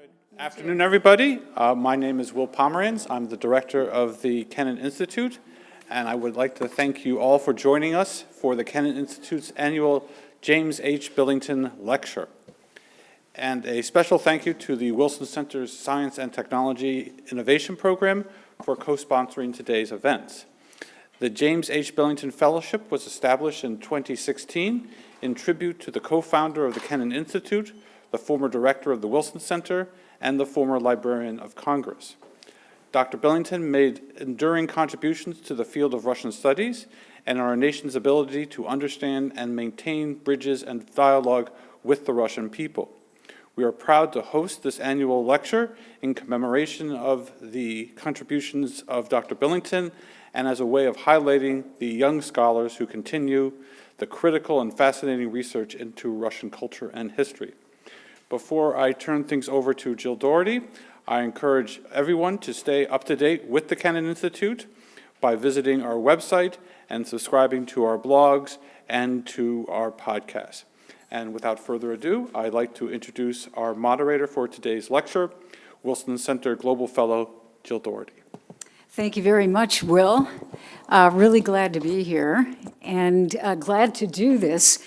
Good afternoon, everybody. My name is Will Pomerantz. I'm the director of the Kennan Institute, and I would like to thank you all for joining us for the Kennan Institute's annual James H. Billington Lecture. And a special thank you to the Wilson Center's Science and Technology Innovation Program for co-sponsoring today's events. The James H. Billington Fellowship was established in 2016 in tribute to the co-founder of the Kennan Institute, the former director of the Wilson Center, and the former Librarian of Congress. Dr. Billington made enduring contributions to the field of Russian studies and our nation's ability to understand and maintain bridges and dialogue with the Russian people. We are proud to host this annual lecture in commemoration of the contributions of Dr. Billington and as a way of highlighting the young scholars who continue the critical and fascinating research into Russian culture and history. Before I turn things over to Jill Doherty, I encourage everyone to stay up to date with the Kennan Institute by visiting our website and subscribing to our blogs and to our podcast. And without further ado, I'd like to introduce our moderator for today's lecture, Wilson Center Global Fellow, Jill Doherty. Thank you very much, Will. Really glad to be here and glad to do this.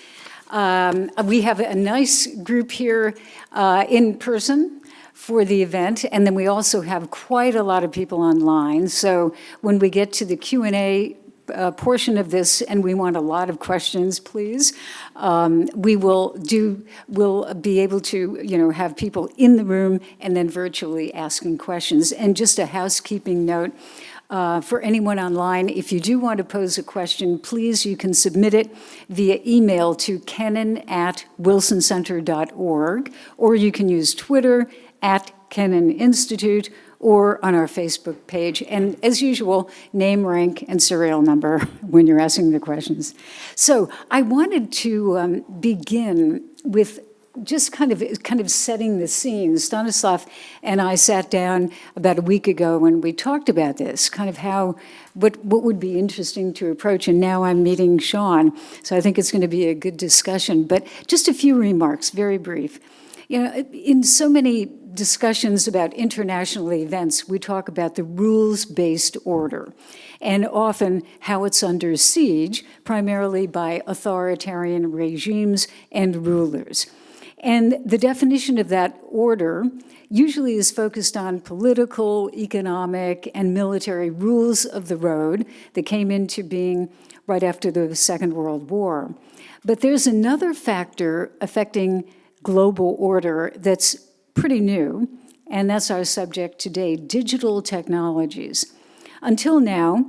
We have a nice group here in person for the event, and then we also have quite a lot of people online. So when we get to the Q&A portion of this, and we want a lot of questions, please, we'll be able to, have people in the room and then virtually asking questions. And just a housekeeping note, for anyone online, if you do want to pose a question, please, you can submit it via email to kennan@wilsoncenter.org, or you can use Twitter @Kennan Institute, or on our Facebook page. And as usual, name, rank, and serial number when you're asking the questions. So I wanted to begin with just kind of setting the scene. Stanislav and I sat down about a week ago and we talked about this, kind of what would be interesting to approach, and now I'm meeting Sean, so I think it's going to be a good discussion. But just a few remarks, very brief. In so many discussions about international events, we talk about the rules-based order, and often how it's under siege, primarily by authoritarian regimes and rulers. And the definition of that order usually is focused on political, economic, and military rules of the road that came into being right after the Second World War. But there's another factor affecting global order that's pretty new, and that's our subject today, digital technologies. Until now,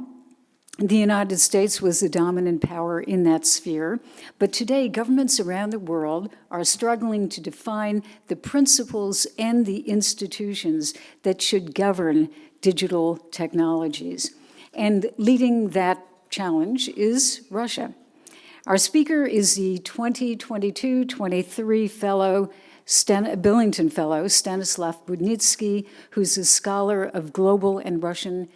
the United States was the dominant power in that sphere, but today governments around the world are struggling to define the principles and the institutions that should govern digital technologies. And leading that challenge is Russia. Our speaker is the 2022-23 Billington Fellow Stanislav Budnitsky, who's a scholar of global and Russian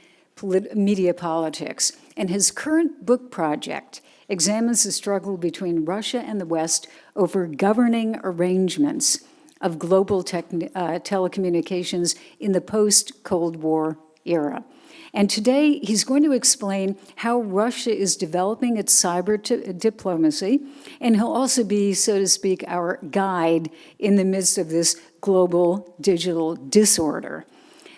media politics. And his current book project examines the struggle between Russia and the West over governing arrangements of global telecommunications in the post-Cold War era. And today, he's going to explain how Russia is developing its cyber diplomacy, and he'll also be, so to speak, our guide in the midst of this global digital disorder.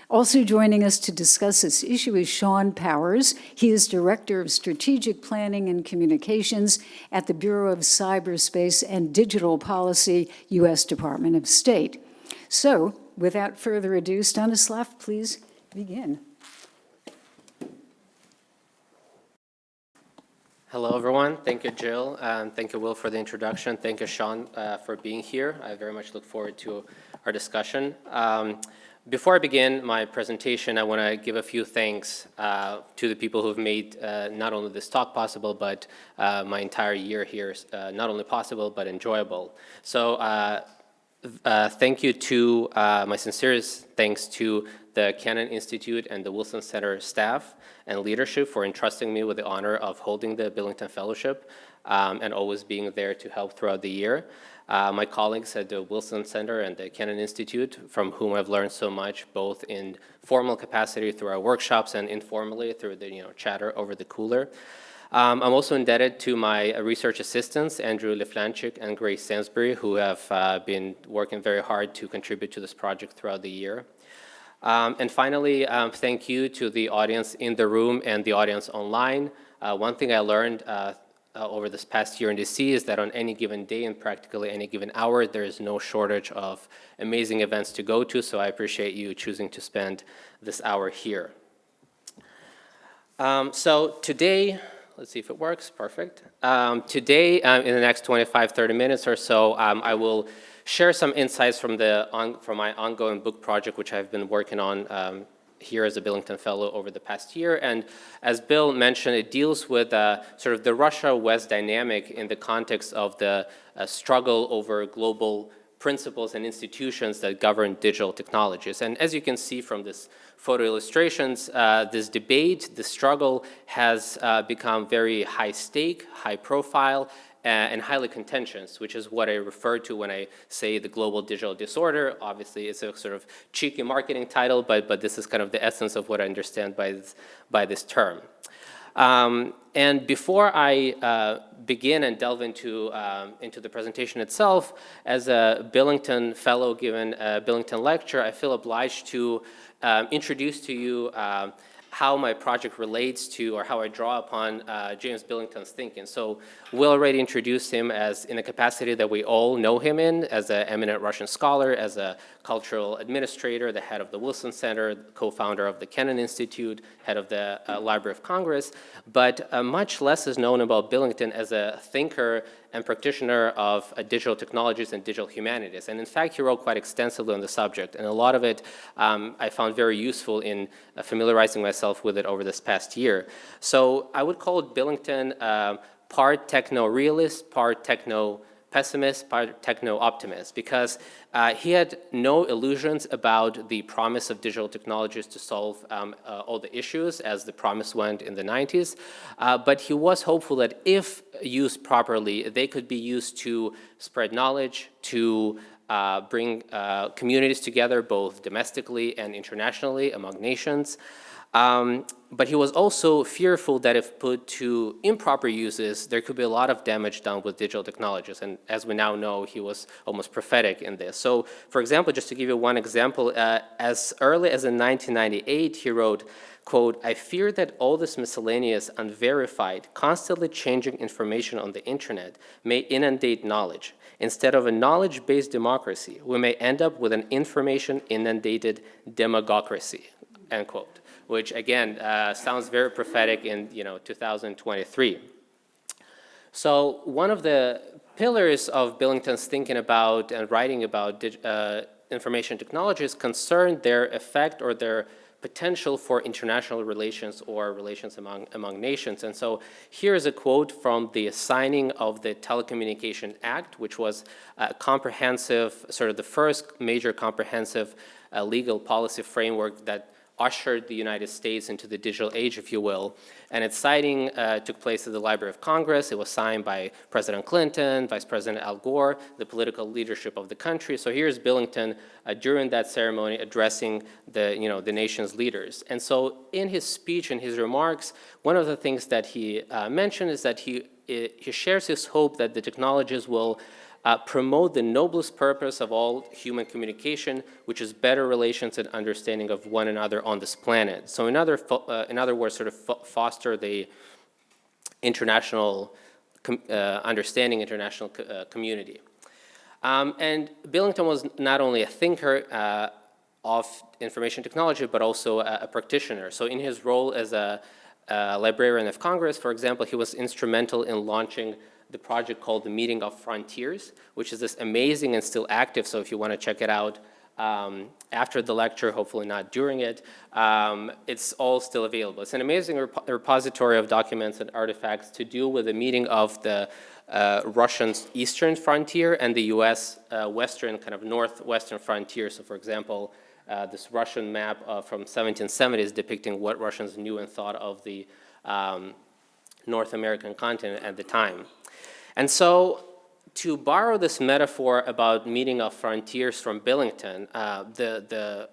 Also joining us to discuss this issue is Sean Powers. He is Director of Strategic Planning and Communications at the Bureau of Cyberspace and Digital Policy, U.S. Department of State. So, without further ado, Stanislav, please begin. Hello, everyone. Thank you, Jill. Thank you, Will, for the introduction. Thank you, Sean, for being here. I very much look forward to our discussion. Before I begin my presentation, I want to give a few thanks to the people who have made not only this talk possible, but my entire year here not only possible, but enjoyable. So thank you to, my sincerest thanks to the Kennan Institute and the Wilson Center staff and leadership for entrusting me with the honor of holding the Billington Fellowship and always being there to help throughout the year. My colleagues at the Wilson Center and the Kennan Institute, from whom I've learned so much, both in formal capacity through our workshops and informally through the chatter over the cooler. I'm also indebted to my research assistants, Andrew Leflanchik and Grace Sansbury, who have been working very hard to contribute to this project throughout the year. And finally, thank you to the audience in the room and the audience online. One thing I learned over this past year in DC is that on any given day and practically any given hour, there is no shortage of amazing events to go to, so I appreciate you choosing to spend this hour here. So today, let's see if it works, perfect. Today, in the next 25-30 minutes or so, I will share some insights from my ongoing book project, which I've been working on here as a Billington Fellow over the past year. And as Bill mentioned, it deals with sort of the Russia-West dynamic in the context of the struggle over global principles and institutions that govern digital technologies. And as you can see from this photo illustrations, this debate, this struggle has become very high stake, high profile, and highly contentious, which is what I refer to when I say the global digital disorder. Obviously, it's a sort of cheeky marketing title, but this is kind of the essence of what I understand by this term. And before I begin and delve into the presentation itself, as a Billington Fellow given a Billington lecture, I feel obliged to introduce to you how my project relates to, or how I draw upon James Billington's thinking. So Will already introduced him as in a capacity that we all know him in, as an eminent Russian scholar, as a cultural administrator, the head of the Wilson Center, co-founder of the Kennan Institute, head of the Library of Congress, but much less is known about Billington as a thinker and practitioner of digital technologies and digital humanities. And in fact, he wrote quite extensively on the subject, and a lot of it I found very useful in familiarizing myself with it over this past year. So I would call it Billington part techno-realist, part techno-pessimist, part techno-optimist, because he had no illusions about the promise of digital technologies to solve all the issues as the promise went in the 90s. But he was hopeful that if used properly, they could be used to spread knowledge, to bring communities together, both domestically and internationally among nations. But he was also fearful that if put to improper uses, there could be a lot of damage done with digital technologies. And as we now know, he was almost prophetic in this. So, for example, just to give you one example, as early as in 1998, he wrote, quote, "I fear that all this miscellaneous, unverified, constantly changing information on the internet may inundate knowledge. Instead of a knowledge-based democracy, we may end up with an information-inundated demagocracy," end quote. Which again sounds very prophetic in 2023. So one of the pillars of Billington's thinking about and writing about information technologies concerned their effect or their potential for international relations or relations among nations. And so here is a quote from the signing of the Telecommunication Act, which was a comprehensive, sort of the first major comprehensive legal policy framework that ushered the United States into the digital age, if you will. And its signing took place at the Library of Congress. It was signed by President Clinton, Vice President Al Gore, the political leadership of the country. So here's Billington during that ceremony addressing the nation's leaders. And so in his speech and his remarks, one of the things that he mentioned is that he shares his hope that the technologies will promote the noblest purpose of all human communication, which is better relations and understanding of one another on this planet. So in other words, sort of foster the international understanding, international community. And Billington was not only a thinker of information technology, but also a practitioner. So in his role as a librarian of Congress, for example, he was instrumental in launching the project called the Meeting of Frontiers, which is this amazing and still active, so if you want to check it out after the lecture, hopefully not during it, it's all still available. It's an amazing repository of documents and artifacts to deal with the meeting of the Russian's eastern frontier and the US western, kind of northwestern frontier. So for example, this Russian map from 1770s depicting what Russians knew and thought of the North American continent at the time. And so to borrow this metaphor about meeting of frontiers from Billington, the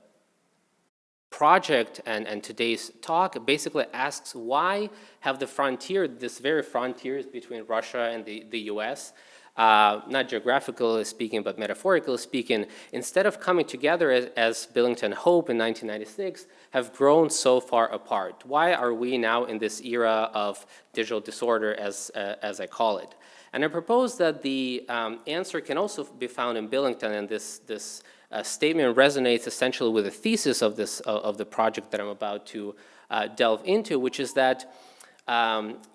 project and today's talk basically asks why have the frontier, this very frontiers between Russia and the US, not geographically speaking, but metaphorically speaking, instead of coming together as Billington hoped in 1996, have grown so far apart? Why are we now in this era of digital disorder, as I call it? And I propose that the answer can also be found in Billington, and this statement resonates essentially with the thesis of the project that I'm about to delve into, which is that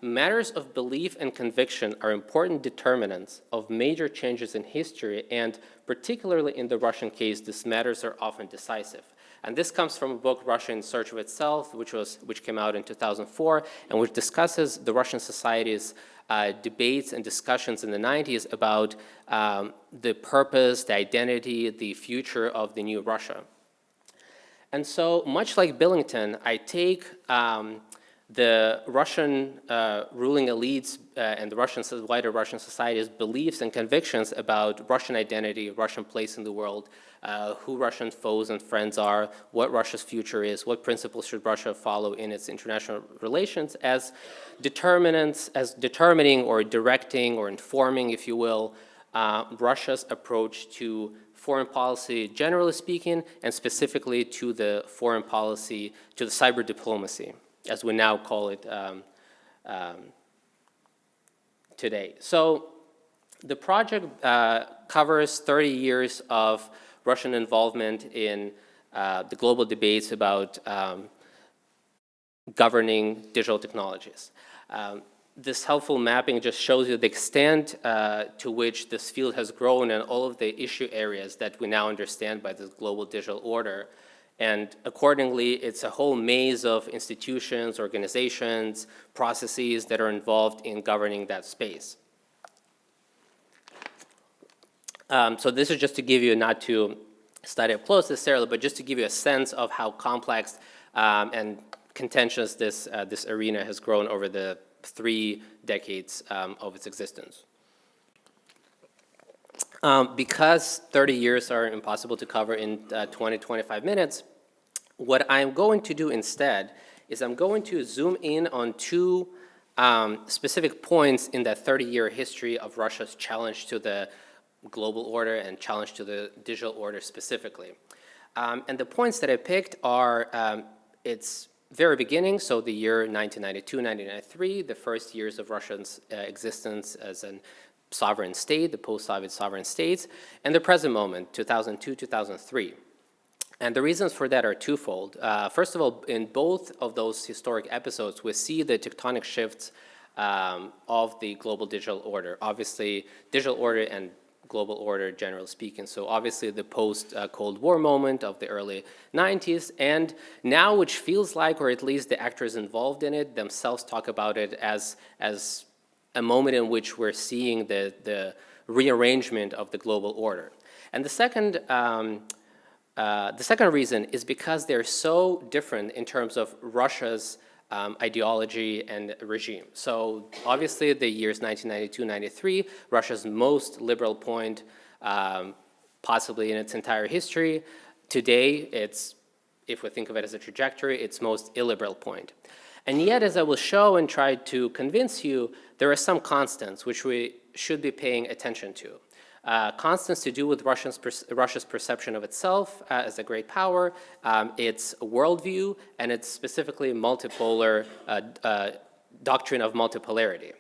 matters of belief and conviction are important determinants of major changes in history, and particularly in the Russian case, these matters are often decisive. And this comes from a book, Russia in Search of Itself, which came out in 2004, and which discusses the Russian society's debates and discussions in the 90s about the purpose, the identity, the future of the new Russia. And so, much like Billington, I take the Russian ruling elites and the wider Russian society's beliefs and convictions about Russian identity, Russian place in the world, who Russian foes and friends are, what Russia's future is, what principles should Russia follow in its international relations as determinants, as determining or directing or informing, if you will, Russia's approach to foreign policy, generally speaking, and specifically to the foreign policy, to the cyber diplomacy, as we now call it today. So the project covers 30 years of Russian involvement in the global debates about governing digital technologies. This helpful mapping just shows you the extent to which this field has grown and all of the issue areas that we now understand by this global digital order. And accordingly, it's a whole maze of institutions, organizations, processes that are involved in governing that space. So this is just to give you, not to study up close necessarily, but just to give you a sense of how complex and contentious this arena has grown over the 3 decades of its existence. Because 30 years are impossible to cover in 20-25 minutes, what I'm going to do instead is I'm going to zoom in on 2 specific points in that 30-year history of Russia's challenge to the global order and challenge to the digital order specifically. And the points that I picked are its very beginning, so the year 1992, 1993, the first years of Russia's existence as an sovereign state, the post-Soviet sovereign states, and the present moment, 2002, 2003. And the reasons for that are twofold. First of all, in both of those historic episodes, we see the tectonic shifts of the global digital order. Obviously, digital order and global order, generally speaking. So obviously the post-Cold War moment of the early 90s, and now which feels like, or at least the actors involved in it themselves talk about it as a moment in which we're seeing the rearrangement of the global order. And the second reason is because they're so different in terms of Russia's ideology and regime. So obviously the years 1992-93, Russia's most liberal point, possibly in its entire history. Today, it's, if we think of it as a trajectory, its most illiberal point. And yet, as I will show and try to convince you, there are some constants which we should be paying attention to. Constants to do with Russia's perception of itself as a great power, its worldview, and its specifically multipolar doctrine of multipolarity.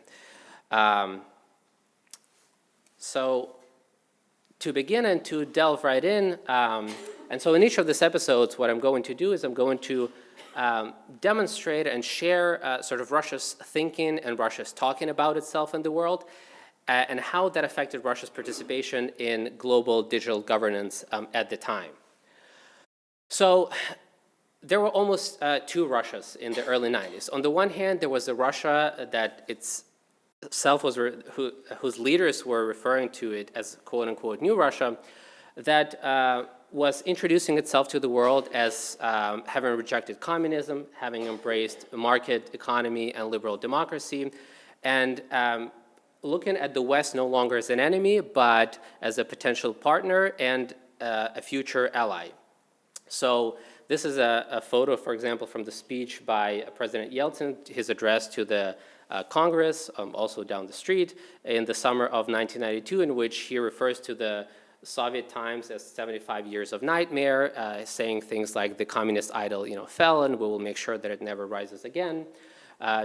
So to begin and to delve right in, and so in each of these episodes, what I'm going to do is I'm going to demonstrate and share sort of Russia's thinking and Russia's talking about itself in the world, and how that affected Russia's participation in global digital governance at the time. So there were almost 2 Russias in the early 90s. On the one hand, there was a Russia that its whose leaders were referring to it as quote unquote new Russia, that was introducing itself to the world as having rejected communism, having embraced market economy and liberal democracy, and looking at the West no longer as an enemy, but as a potential partner and a future ally. So this is a photo, for example, from the speech by President Yeltsin, his address to the Congress, also down the street, in the summer of 1992, in which he refers to the Soviet times as 75 years of nightmare, saying things like the communist idol, fell, and we will make sure that it never rises again.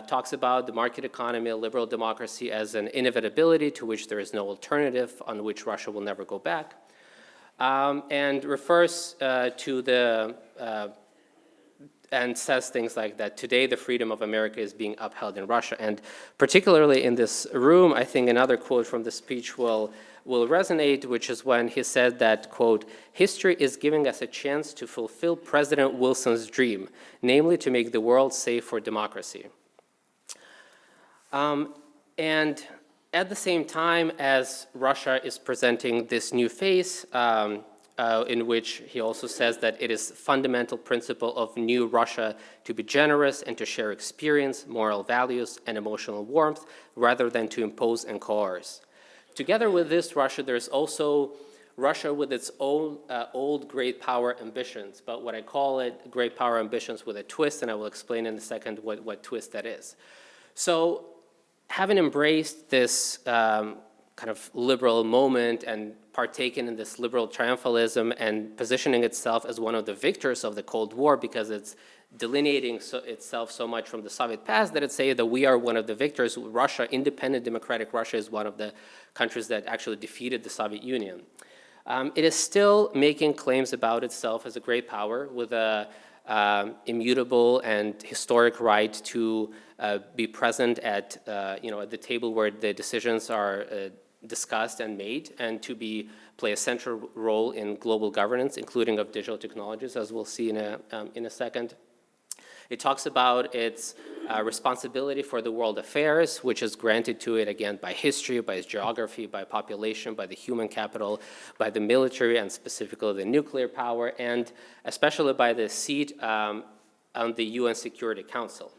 Talks about the market economy, liberal democracy as an inevitability to which there is no alternative, on which Russia will never go back, and refers to the and says things like that today the freedom of America is being upheld in Russia. And particularly in this room, I think another quote from the speech will resonate, which is when he said that, quote, "History is giving us a chance to fulfill President Wilson's dream, namely to make the world safe for democracy." And at the same time as Russia is presenting this new face, in which he also says that it is fundamental principle of new Russia to be generous and to share experience, moral values, and emotional warmth, rather than to impose and coerce. Together with this Russia, there's also Russia with its own old great power ambitions, but what I call it great power ambitions with a twist, and I will explain in a second what twist that is. So having embraced this kind of liberal moment and partaken in this liberal triumphalism and positioning itself as one of the victors of the Cold War because it's delineating itself so much from the Soviet past that it says that we are one of the victors. Russia, independent democratic Russia, is one of the countries that actually defeated the Soviet Union. It is still making claims about itself as a great power with a immutable and historic right to be present at at the table where the decisions are discussed and made, and to play a central role in global governance, including of digital technologies, as we'll see in a second. It talks about its responsibility for the world affairs, which is granted to it, again, by history, by its geography, by population, by the human capital, by the military, and specifically the nuclear power, and especially by the seat on the UN Security Council.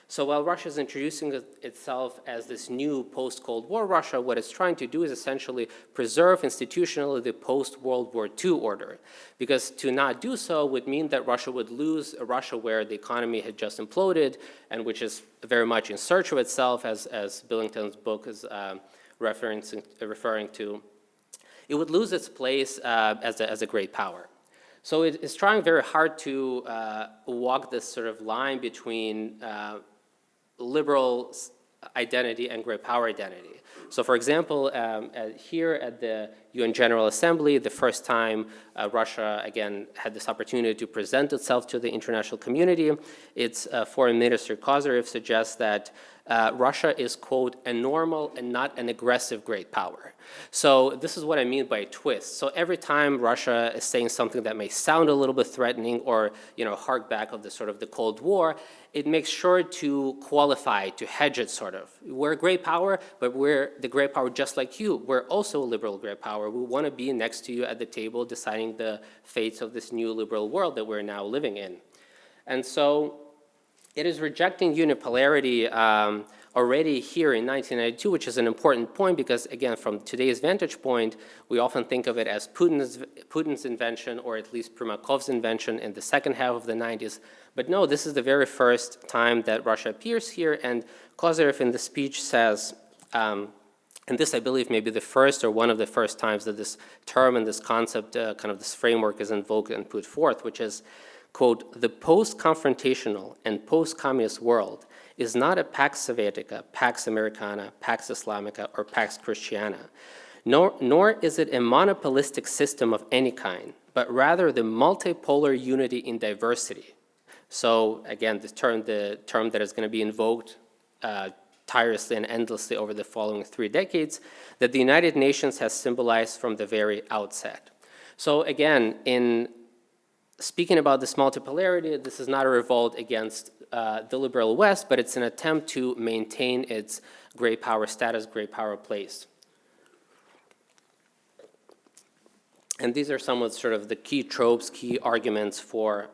So while Russia is introducing itself as this new post-Cold War Russia, what it's trying to do is essentially preserve institutionally the post-World War II order. Because to not do so would mean that Russia would lose a Russia where the economy had just imploded, and which is very much in search of itself, as Billington's book is referring to. It would lose its place as a great power. So it is trying very hard to walk this sort of line between liberal identity and great power identity. So for example, here at the UN General Assembly, the first time Russia, again, had this opportunity to present itself to the international community, its foreign minister Kozyrev suggests that Russia is, quote, a normal and not an aggressive great power. So this is what I mean by a twist. So every time Russia is saying something that may sound a little bit threatening or, hark back of the sort of the Cold War, it makes sure to qualify, to hedge it sort of. We're a great power, but we're the great power just like you. We're also a liberal great power. We want to be next to you at the table deciding the fates of this new liberal world that we're now living in. And so it is rejecting unipolarity already here in 1992, which is an important point because, again, from today's vantage point, we often think of it as Putin's invention, or at least Primakov's invention in the second half of the 90s. But no, this is the very first time that Russia appears here, and Kozyrev in the speech says, and this, I believe, may be the first or one of the first times that this term and this concept, kind of this framework is invoked and put forth, which is, quote, the post-confrontational and post-communist world is not a Pax Sovietica, Pax Americana, Pax Islamica, or Pax Christiana, nor is it a monopolistic system of any kind, but rather the multipolar unity in diversity. So again, the term that is going to be invoked tirelessly and endlessly over the following 3 decades, that the United Nations has symbolized from the very outset. So again, in speaking about this multipolarity, this is not a revolt against the liberal West, but it's an attempt to maintain its great power status, great power place. And these are some of sort of the key tropes, key arguments for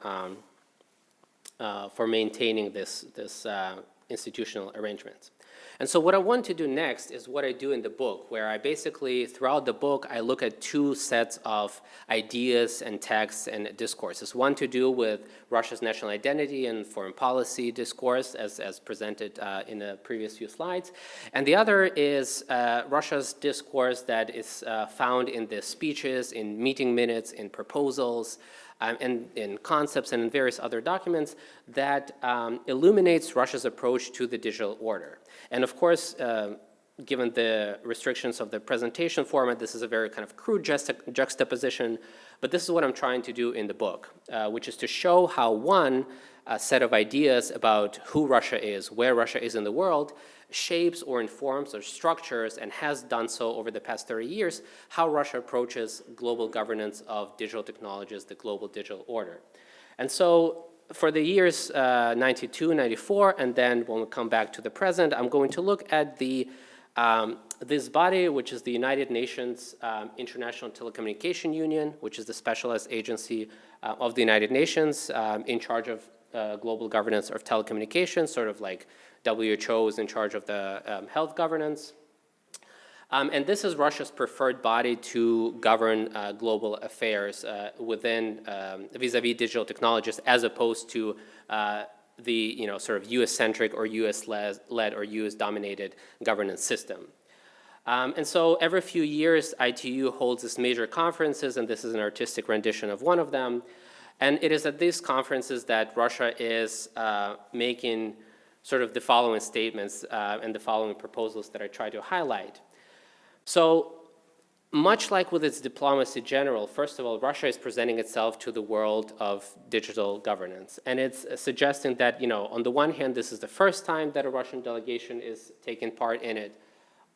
maintaining this institutional arrangement. And so what I want to do next is what I do in the book, where I basically, throughout the book, I look at two sets of ideas and texts and discourses. One to do with Russia's national identity and foreign policy discourse, as presented in the previous few slides. And the other is Russia's discourse that is found in the speeches, in meeting minutes, in proposals, and in concepts and in various other documents that illuminates Russia's approach to the digital order. And of course, given the restrictions of the presentation format, this is a very kind of crude juxtaposition, but this is what I'm trying to do in the book, which is to show how one set of ideas about who Russia is, where Russia is in the world, shapes or informs or structures, and has done so over the past 30 years, how Russia approaches global governance of digital technologies, the global digital order. And so for the years 92, 94, and then when we come back to the present, I'm going to look at this body, which is the United Nations International Telecommunication Union, which is the specialized agency of the United Nations in charge of global governance of telecommunications, sort of like WHO is in charge of the health governance. And this is Russia's preferred body to govern global affairs within vis-a-vis digital technologies, as opposed to the sort of US-centric or US-led or US-dominated governance system. And so every few years, ITU holds its major conferences, and this is an artistic rendition of one of them. And it is at these conferences that Russia is making sort of the following statements and the following proposals that I try to highlight. So much like with its diplomacy general, first of all, Russia is presenting itself to the world of digital governance. And it's suggesting that, on the one hand, this is the first time that a Russian delegation is taking part in it.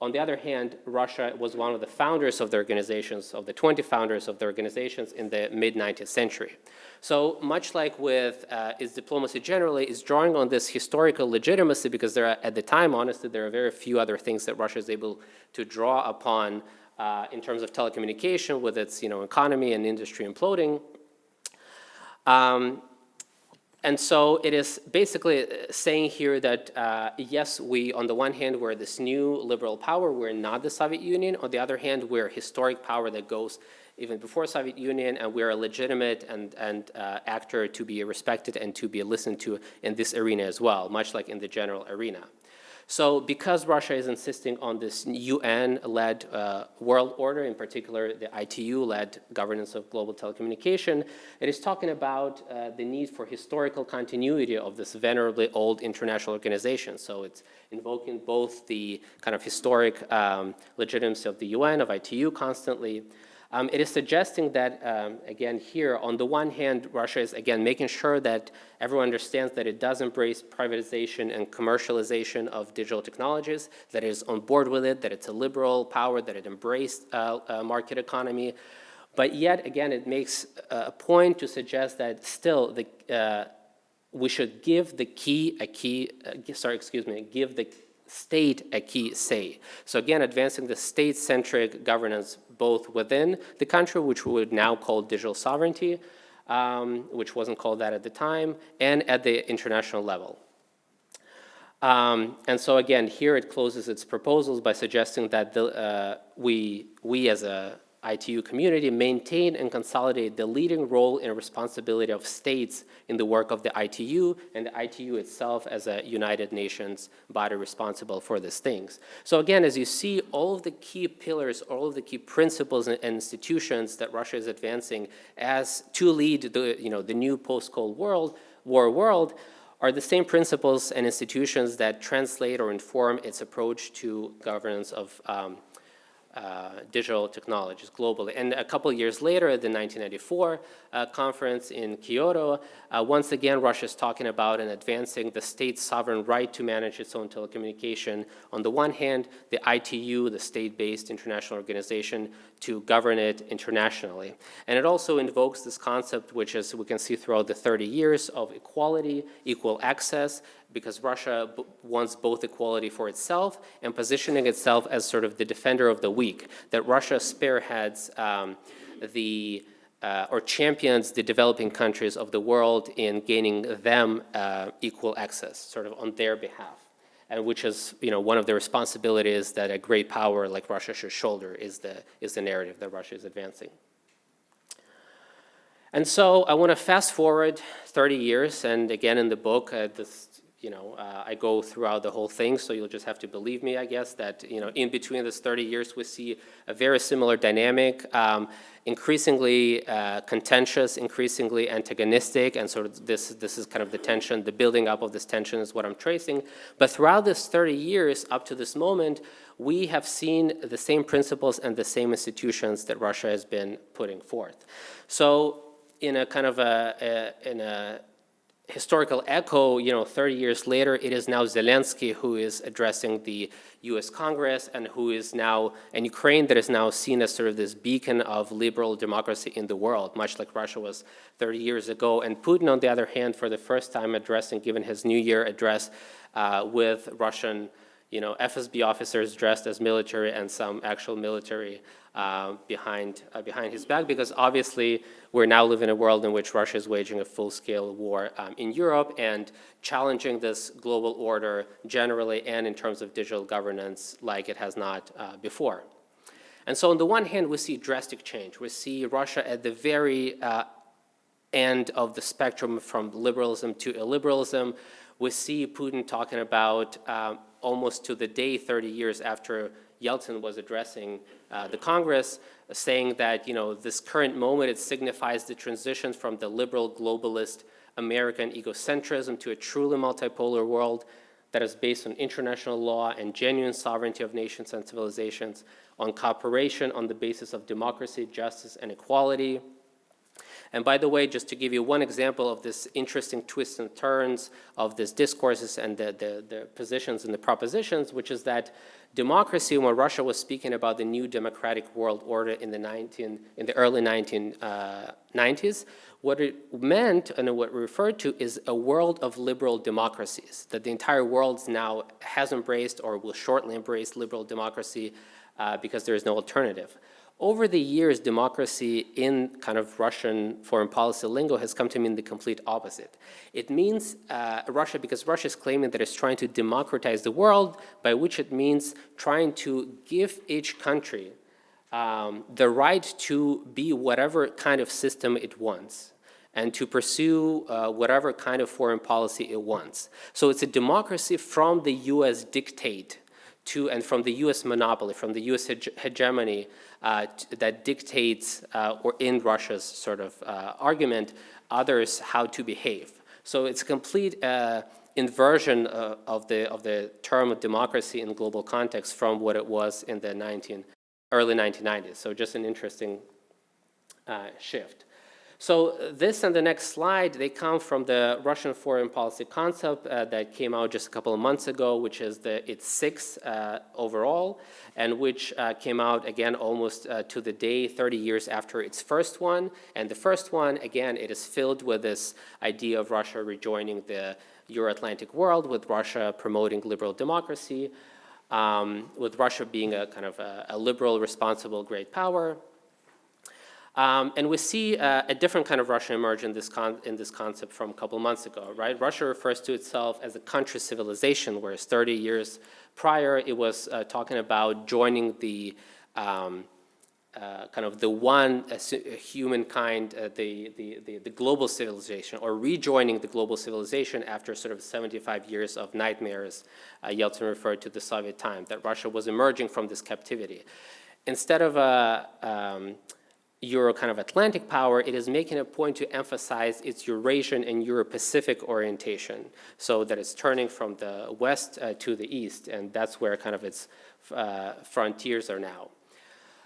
On the other hand, Russia was one of the founders of the organizations, of the 20 founders of the organizations in the mid-19th century. So much like with its diplomacy generally, is drawing on this historical legitimacy, because at the time, honestly, there are very few other things that Russia is able to draw upon in terms of telecommunication with its economy and industry imploding. And so it is basically saying here that, yes, we, on the one hand, we're this new liberal power. We're not the Soviet Union. On the other hand, we're a historic power that goes even before Soviet Union, and we're a legitimate and actor to be respected and to be listened to in this arena as well, much like in the general arena. So because Russia is insisting on this UN-led world order, in particular the ITU-led governance of global telecommunication, it is talking about the need for historical continuity of this venerably old international organization. So it's invoking both the kind of historic legitimacy of the UN, of ITU constantly. It is suggesting that, again, here, on the one hand, Russia is, again, making sure that everyone understands that it does embrace privatization and commercialization of digital technologies, that it is on board with it, that it's a liberal power, that it embraced market economy. But yet, again, it makes a point to suggest that still we should give the give the state a key say. So again, advancing the state-centric governance both within the country, which we would now call digital sovereignty, which wasn't called that at the time, and at the international level. And so again, here it closes its proposals by suggesting that we as a ITU community maintain and consolidate the leading role and responsibility of states in the work of the ITU, and the ITU itself as a United Nations body responsible for these things. So again, as you see, all of the key pillars, all of the key principles and institutions that Russia is advancing as to lead the new post-Cold War world are the same principles and institutions that translate or inform its approach to governance of digital technologies globally. And a couple of years later, at the 1994 conference in Kyoto, once again, Russia is talking about and advancing the state's sovereign right to manage its own telecommunication. On the one hand, the ITU, the state-based international organization, to govern it internationally. And it also invokes this concept, which is we can see throughout the 30 years of equality, equal access, because Russia wants both equality for itself and positioning itself as sort of the defender of the weak, that Russia spearheads or champions the developing countries of the world in gaining them equal access, sort of on their behalf. And which is, one of the responsibilities that a great power like Russia should shoulder is the narrative that Russia is advancing. And so I want to fast forward 30 years, and again in the book, I go throughout the whole thing, so you'll just have to believe me, I guess, that in between this 30 years we see a very similar dynamic, increasingly contentious, increasingly antagonistic, and sort of this is kind of the tension, the building up of this tension is what I'm tracing. But throughout this 30 years up to this moment, we have seen the same principles and the same institutions that Russia has been putting forth. So in a kind of in a historical echo, 30 years later, it is now Zelensky who is addressing the US Congress and who is now, and Ukraine that is now seen as sort of this beacon of liberal democracy in the world, much like Russia was 30 years ago. And Putin, on the other hand, for the first time given his New Year address with Russian FSB officers dressed as military and some actual military behind his back, because obviously we're now living in a world in which Russia is waging a full-scale war in Europe and challenging this global order generally and in terms of digital governance like it has not before. And so on the one hand, we see drastic change. We see Russia at the very end of the spectrum from liberalism to illiberalism. We see Putin talking about almost to the day 30 years after Yeltsin was addressing the Congress, saying that this current moment, it signifies the transition from the liberal globalist American egocentrism to a truly multipolar world that is based on international law and genuine sovereignty of nations and civilizations, on cooperation on the basis of democracy, justice, and equality. And by the way, just to give you one example of this interesting twists and turns of these discourses and the positions and the propositions, which is that democracy, when Russia was speaking about the new democratic world order in the early 1990s, what it meant and what it referred to is a world of liberal democracies, that the entire world now has embraced or will shortly embrace liberal democracy because there is no alternative. Over the years, democracy in kind of Russian foreign policy lingo has come to mean the complete opposite. It means Russia, because Russia is claiming that it's trying to democratize the world, by which it means trying to give each country the right to be whatever kind of system it wants and to pursue whatever kind of foreign policy it wants. So it's a democracy from the US dictate and from the US monopoly, from the US hegemony that dictates, or in Russia's sort of argument, others how to behave. So it's a complete inversion of the term of democracy in global context from what it was in the early 1990s. So just an interesting shift. So this and the next slide, they come from the Russian foreign policy concept that came out just a couple of months ago, which is its sixth overall, and which came out again almost to the day 30 years after its first one. And the first one, again, it is filled with this idea of Russia rejoining the Euro-Atlantic world, with Russia promoting liberal democracy, with Russia being a kind of a liberal, responsible great power. And we see a different kind of Russia emerge in this concept from a couple months ago, right? Russia refers to itself as a country civilization, whereas 30 years prior it was talking about joining the kind of the one humankind, the global civilization, or rejoining the global civilization after sort of 75 years of nightmares. Yeltsin referred to the Soviet time, that Russia was emerging from this captivity. Instead of a Euro kind of Atlantic power, it is making a point to emphasize its Eurasian and Euro-Pacific orientation, so that it's turning from the west to the east, and that's where kind of its frontiers are now.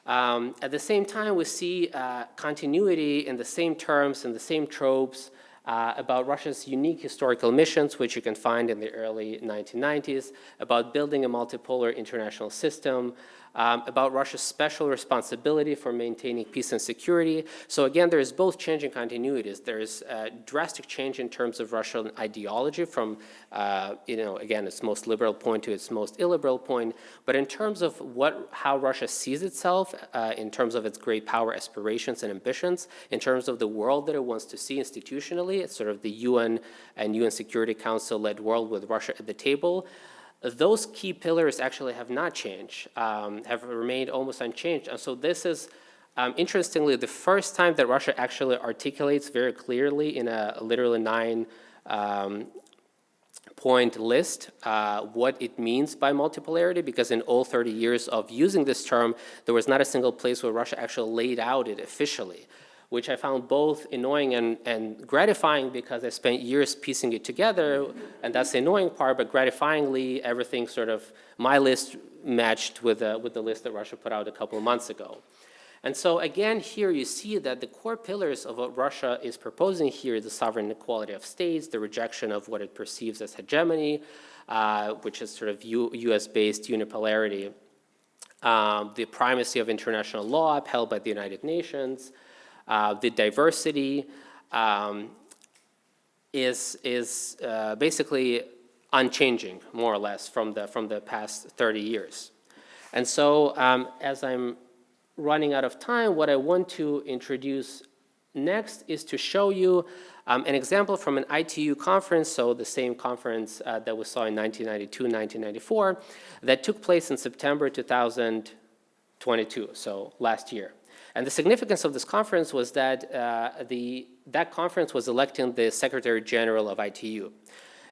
At the same time, we see continuity in the same terms and the same tropes about Russia's unique historical missions, which you can find in the early 1990s, about building a multipolar international system, about Russia's special responsibility for maintaining peace and security. So again, there is both changing continuities. There is a drastic change in terms of Russian ideology from, again, its most liberal point to its most illiberal point. But in terms of how Russia sees itself, in terms of its great power aspirations and ambitions, in terms of the world that it wants to see institutionally, it's sort of the UN and UN Security Council-led world with Russia at the table. Those key pillars actually have not changed, have remained almost unchanged. And so this is, interestingly, the first time that Russia actually articulates very clearly in a literally 9-point list what it means by multipolarity, because in all 30 years of using this term, there was not a single place where Russia actually laid out it officially, which I found both annoying and gratifying, because I spent years piecing it together, and that's the annoying part, but gratifyingly, everything sort of, my list matched with the list that Russia put out a couple of months ago. And so again, here you see that the core pillars of what Russia is proposing here is the sovereign equality of states, the rejection of what it perceives as hegemony, which is sort of US-based unipolarity, the primacy of international law upheld by the United Nations, the diversity is basically unchanging, more or less, from the past 30 years. And so as I'm running out of time, what I want to introduce next is to show you an example from an ITU conference, so the same conference that we saw in 1992, 1994, that took place in September 2022, so last year. And the significance of this conference was that that conference was electing the Secretary General of ITU.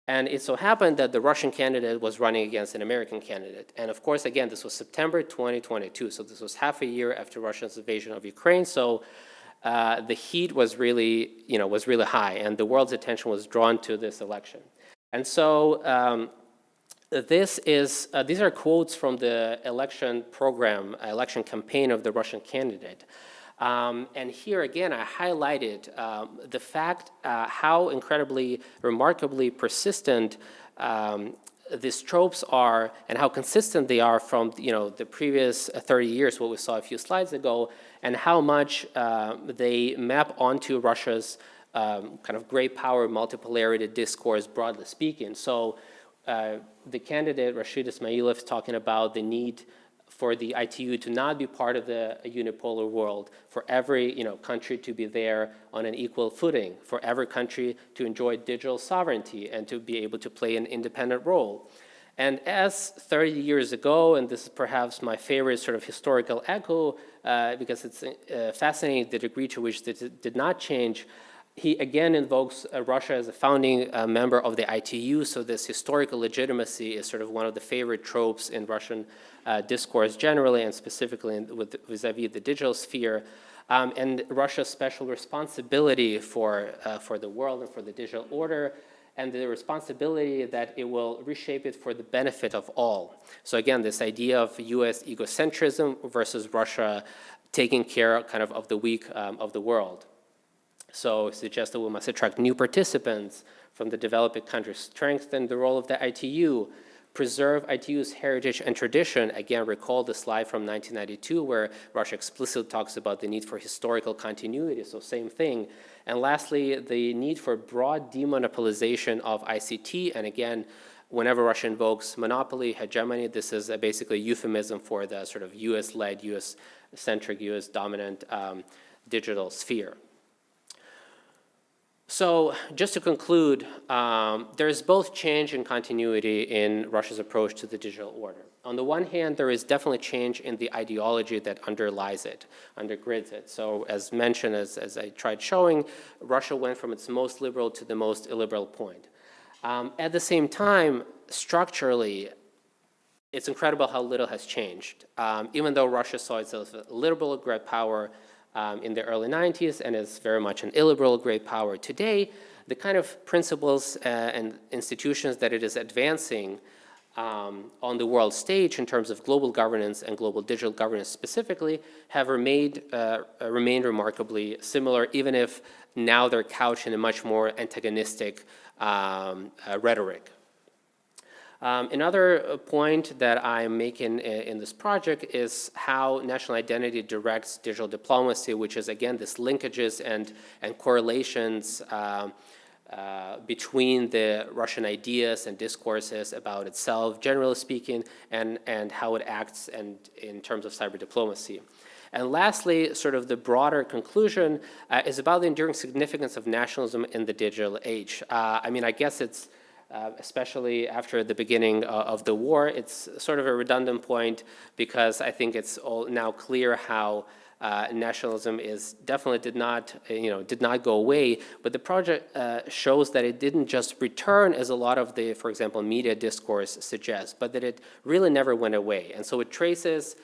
And it so happened that the Russian candidate was running against an American candidate. And of course, again, this was September 2022, so this was half a year after Russia's invasion of Ukraine. So the heat was really high, and the world's attention was drawn to this election. And so these are quotes from the election program, election campaign of the Russian candidate. And here again, I highlighted the fact how incredibly, remarkably persistent these tropes are, and how consistent they are from the previous 30 years, what we saw a few slides ago, and how much they map onto Russia's kind of great power multipolarity discourse, broadly speaking. So the candidate, Rashid Ismailov, is talking about the need for the ITU to not be part of a unipolar world, for every country to be there on an equal footing, for every country to enjoy digital sovereignty and to be able to play an independent role. And as 30 years ago, and this is perhaps my favorite sort of historical echo, because it's fascinating the degree to which this did not change, he again invokes Russia as a founding member of the ITU, so this historical legitimacy is sort of one of the favorite tropes in Russian discourse generally, and specifically vis-a-vis the digital sphere, and Russia's special responsibility for the world and for the digital order, and the responsibility that it will reshape it for the benefit of all. So again, this idea of US egocentrism versus Russia taking care kind of the weak of the world. So it suggests that we must attract new participants from the developing countries, strengthen the role of the ITU, preserve ITU's heritage and tradition. Again, recall the slide from 1992 where Russia explicitly talks about the need for historical continuity, so same thing. And lastly, the need for broad demonopolization of ICT. And again, whenever Russia invokes monopoly, hegemony, this is basically a euphemism for the sort of US-led, US-centric, US-dominant digital sphere. So just to conclude, there is both change and continuity in Russia's approach to the digital order. On the one hand, there is definitely change in the ideology that underlies it, undergirds it. So as mentioned, as I tried showing, Russia went from its most liberal to the most illiberal point. At the same time, structurally, it's incredible how little has changed. Even though Russia saw itself as a liberal great power in the early 90s and is very much an illiberal great power today, the kind of principles and institutions that it is advancing on the world stage in terms of global governance and global digital governance specifically have remained remarkably similar, even if now they're couched in a much more antagonistic rhetoric. Another point that I'm making in this project is how national identity directs digital diplomacy, which is, again, this linkages and correlations between the Russian ideas and discourses about itself, generally speaking, and how it acts and in terms of cyber diplomacy. And lastly, sort of the broader conclusion is about the enduring significance of nationalism in the digital age. I mean, I guess it's, especially after the beginning of the war, it's sort of a redundant point because I think it's all now clear how nationalism is definitely did not go away, but the project shows that it didn't just return as a lot of the, for example, media discourse suggests, but that it really never went away. And so it traces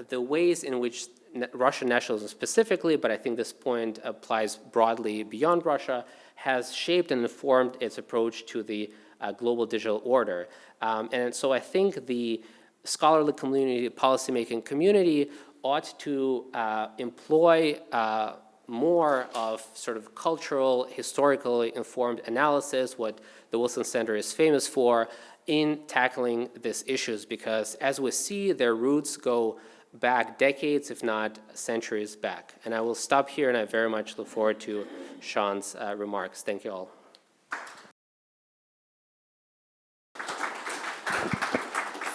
the ways in which Russian nationalism specifically, but I think this point applies broadly beyond Russia, has shaped and informed its approach to the global digital order. And so I think the scholarly community, policymaking community ought to employ more of sort of cultural, historically informed analysis, what the Wilson Center is famous for, in tackling these issues, because as we see, their roots go back decades, if not centuries back. And I will stop here, and I very much look forward to Sean's remarks. Thank you all.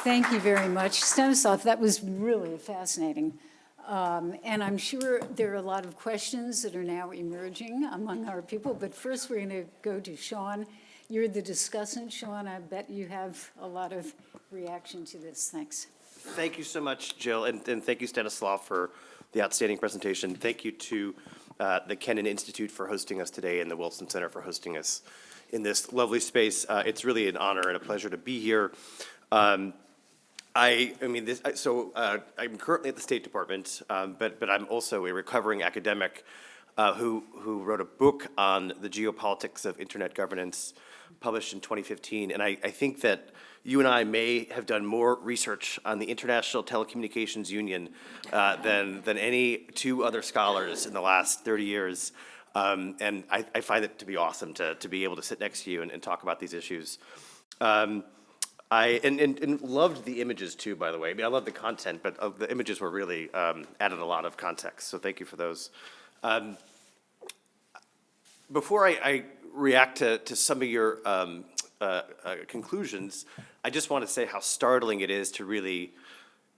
Thank you very much. Stanislav, that was really fascinating. And I'm sure there are a lot of questions that are now emerging among our people, but first we're going to go to Sean. You're the discussant, Sean. I bet you have a lot of reaction to this. Thanks. Thank you so much, Jill, and thank you, Stanislav, for the outstanding presentation. Thank you to the Kennan Institute for hosting us today and the Wilson Center for hosting us in this lovely space. It's really an honor and a pleasure to be here. I'm currently at the State Department, but I'm also a recovering academic who wrote a book on the geopolitics of internet governance, published in 2015. And I think that you and I may have done more research on the International Telecommunications Union than any two other scholars in the last 30 years. And I find it to be awesome to be able to sit next to you and talk about these issues. I loved the images too, by the way. I mean, I love the content, but the images were really added a lot of context. So thank you for those. Before I react to some of your conclusions, I just want to say how startling it is to really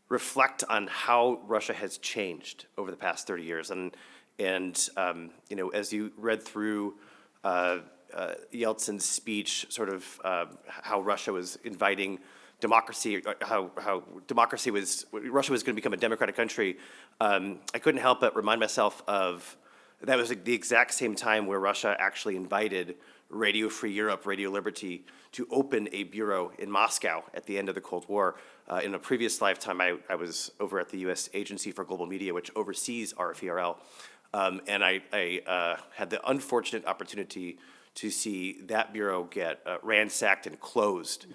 reflect on how Russia has changed over the past 30 years. And as you read through Yeltsin's speech, sort of how Russia was inviting democracy, how Russia was going to become a democratic country, I couldn't help but remind myself of that was the exact same time where Russia actually invited Radio Free Europe, Radio Liberty, to open a bureau in Moscow at the end of the Cold War. In a previous lifetime, I was over at the U.S. Agency for Global Media, which oversees RFERL, and I had the unfortunate opportunity to see that bureau get ransacked and closed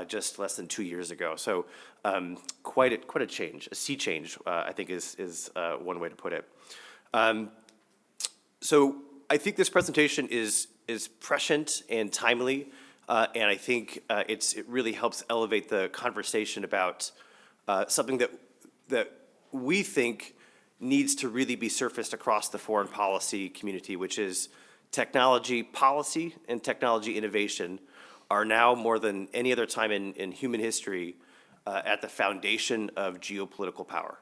just less than 2 years ago. So quite a change, a sea change, I think is one way to put it. So I think this presentation is prescient and timely, and I think it really helps elevate the conversation about something that we think needs to really be surfaced across the foreign policy community, which is technology policy and technology innovation are now more than any other time in human history at the foundation of geopolitical power.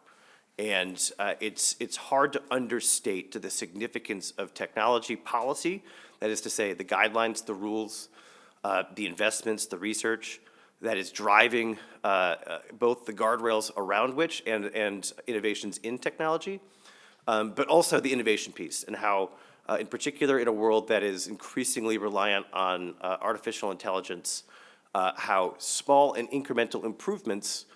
And it's hard to understate to the significance of technology policy, that is to say the guidelines, the rules, the investments, the research that is driving both the guardrails around which and innovations in technology, but also the innovation piece and how, in particular in a world that is increasingly reliant on artificial intelligence, how small and incremental improvements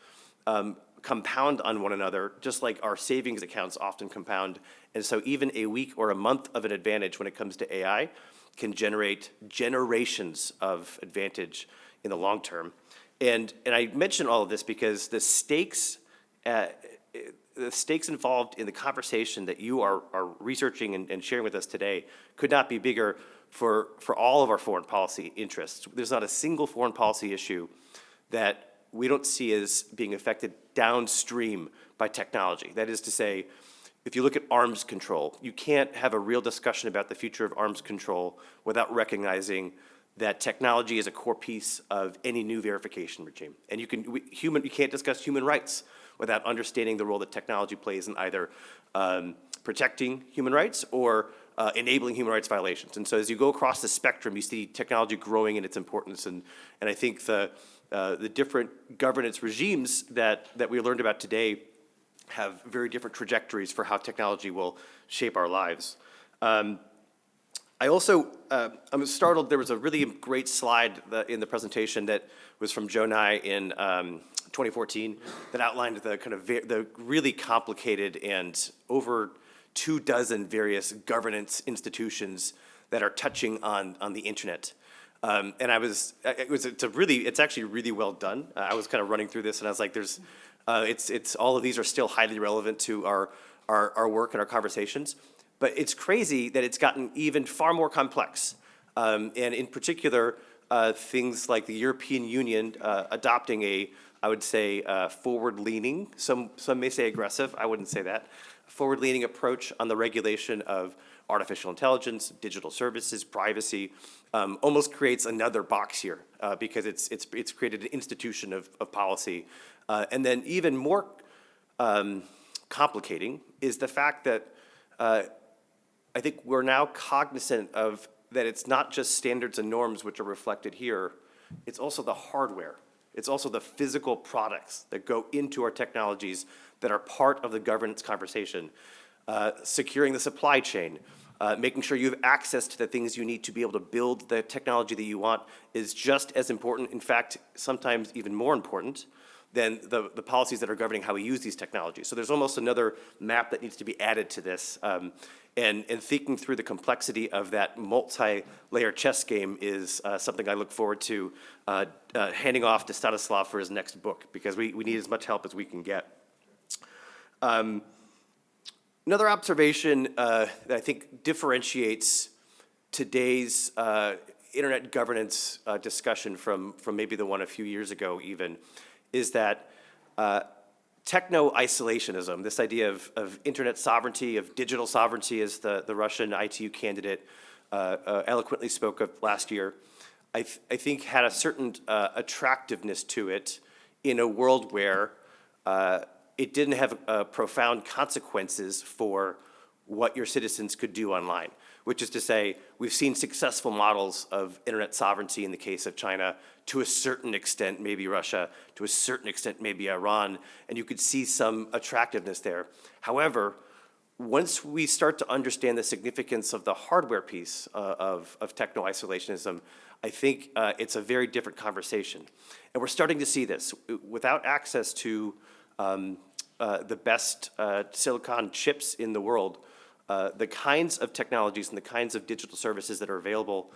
compound on one another, just like our savings accounts often compound. And so even a week or a month of an advantage when it comes to AI can generate generations of advantage in the long term. And I mention all of this because the stakes involved in the conversation that you are researching and sharing with us today could not be bigger for all of our foreign policy interests. There's not a single foreign policy issue that we don't see as being affected downstream by technology. That is to say, if you look at arms control, you can't have a real discussion about the future of arms control without recognizing that technology is a core piece of any new verification regime. And you can't discuss human rights without understanding the role that technology plays in either protecting human rights or enabling human rights violations. And so as you go across the spectrum, you see technology growing in its importance. And I think the different governance regimes that we learned about today have very different trajectories for how technology will shape our lives. I also, I'm startled, there was a really great slide in the presentation that was from Joe Nye in 2014 that outlined the kind of the really complicated and over 24 various governance institutions that are touching on the internet. And it's actually really well done. I was kind of running through this and I was like, it's all of these are still highly relevant to our work and our conversations. But it's crazy that it's gotten even far more complex. And in particular, things like the European Union adopting I would say, forward-leaning, some may say aggressive, I wouldn't say that, forward-leaning approach on the regulation of artificial intelligence, digital services, privacy, almost creates another box here because it's created an institution of policy. And then even more complicating is the fact that I think we're now cognizant of that it's not just standards and norms which are reflected here, it's also the hardware. It's also the physical products that go into our technologies that are part of the governance conversation. Securing the supply chain, making sure you have access to the things you need to be able to build the technology that you want is just as important, in fact, sometimes even more important than the policies that are governing how we use these technologies. So there's almost another map that needs to be added to this. And thinking through the complexity of that multi-layer chess game is something I look forward to handing off to Stanislav for his next book, because we need as much help as we can get. Another observation that I think differentiates today's internet governance discussion from maybe the one a few years ago even, is that techno-isolationism, this idea of internet sovereignty, of digital sovereignty, as the Russian ITU candidate eloquently spoke of last year, I think had a certain attractiveness to it in a world where it didn't have profound consequences for what your citizens could do online, which is to say, we've seen successful models of internet sovereignty in the case of China, to a certain extent, maybe Russia, to a certain extent, maybe Iran, and you could see some attractiveness there. However, once we start to understand the significance of the hardware piece of techno-isolationism, I think it's a very different conversation. And we're starting to see this. Without access to the best silicon chips in the world, the kinds of technologies and the kinds of digital services that are available